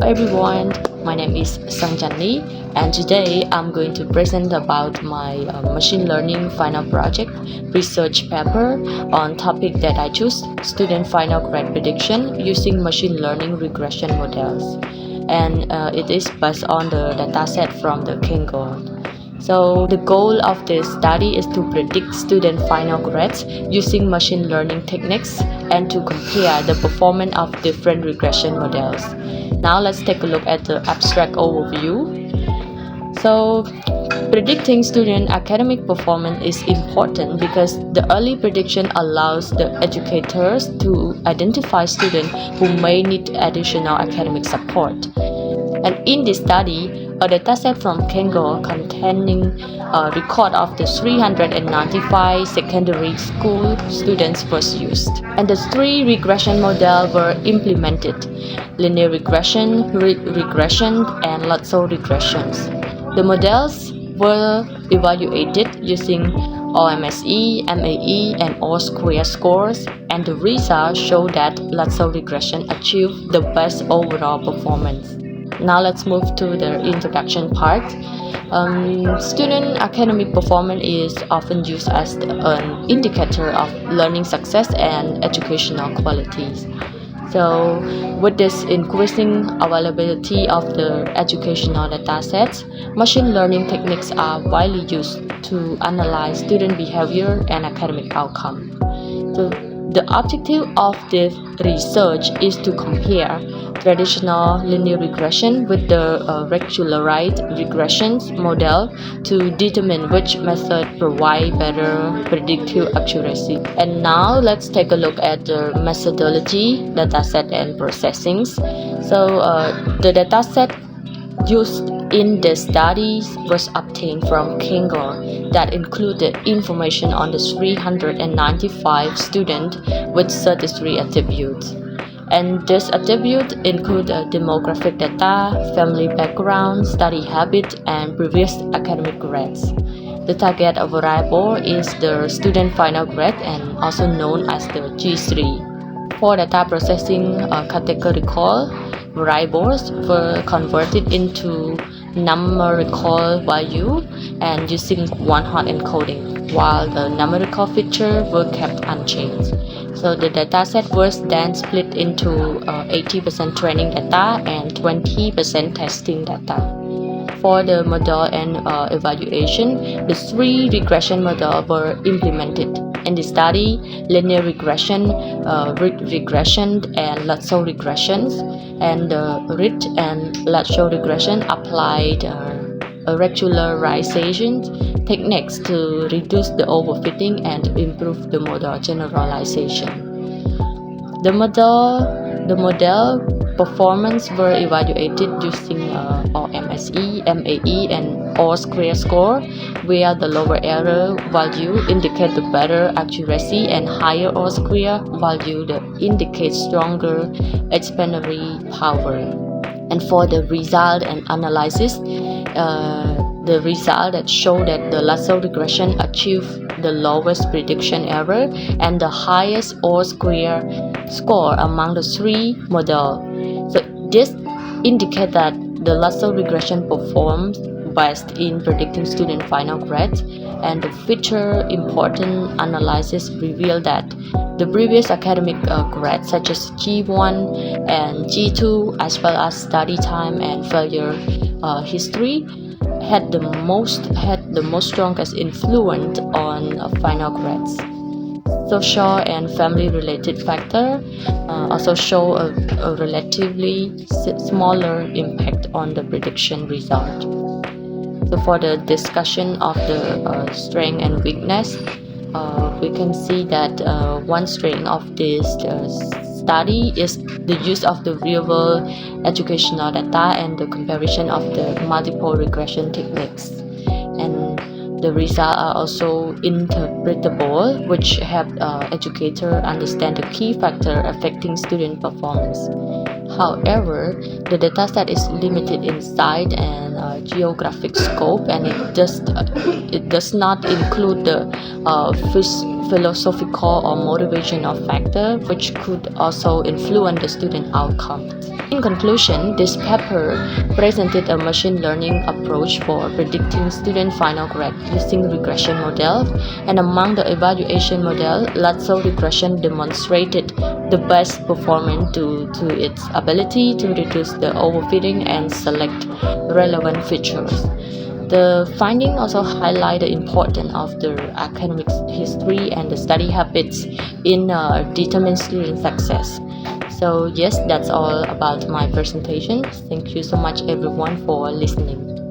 Hello everyone, my name is Sangjanni and today I'm going to present about my machine learning final project research paper on topic that I choose, student final grade prediction using machine learning regression models, and it is based on the dataset from the Kaggle. So the goal of this study is to predict student final grades using machine learning techniques and to compare the performance of different regression models. Now let's take a look at the abstract overview. So predicting student academic performance is important because the early prediction allows the educators to identify students who may need additional academic support. And in this study, a dataset from Kaggle containing a record of the 395 secondary school students was used. And the three regression models were implemented: linear regression, regression, and Lasso regressions. The models were evaluated using OMSE, MAE, and R-squared scores, and the results show that Lasso regression achieved the best overall performance. Now let's move to the introduction part. Student academic performance is often used as an indicator of learning success and educational qualities. So with this increasing availability of the educational datasets, machine learning techniques are widely used to analyze student behavior and academic outcome. So the objective of this research is to compare traditional linear regression with the regularized regression model to determine which method provides better predictive accuracy. And now let's take a look at the methodology, dataset, and processing. So the dataset used in the studies was obtained from Kaggle that included information on the 395 students with 33 attributes. And these attributes include demographic data, family background, study habit, and previous academic grades. The target variable is the student final grade and also known as the G3. For data processing, categorical variables were converted into numerical value and using one-hot encoding, while the numerical features were kept unchanged. So the dataset was then split into 80% training data and 20% testing data. For the model and evaluation, the three regression models were implemented. In the study, linear regression, regression, and Lasso regressions, and RIT and Lasso regression applied regularization techniques to reduce the overfitting and improve the model generalization. The model performance were evaluated using OMSE, MAE, and R-squared score, where the lower error value indicate the better accuracy and higher R-squared value that indicates stronger explanatory power. And for the result and analysis, the result that show that the Lasso regression achieved the lowest prediction error and the highest R-squared score among the three models. So this indicates that the Lasso regression performs best in predicting student final grades, and the future important analysis revealed that the previous academic grades such as G1 and G2, as well as study time and failure history, had the most strongest influence on final grades. Social and family related factors also show a relatively smaller impact on the prediction result. So for the discussion of the strength and weakness, we can see that one strength of this study is the use of the real-world educational data and the comparison of the multiple regression techniques. And the results are also interpretable, which help educators understand the key factors affecting student performance. However, the dataset is limited in size and geographic scope, and it does not include the philosophical or motivational factor which could also influence the student outcome. In conclusion, this paper presented a machine learning approach for predicting student final grade using regression model, and among the evaluation model, Lasso Regression demonstrated the best performance due to its ability to reduce the overfitting and select relevant features. The finding also highlight the importance of the academic history and the study habits in determining student success. So yes, that's all about my presentation. Thank you so much everyone for listening.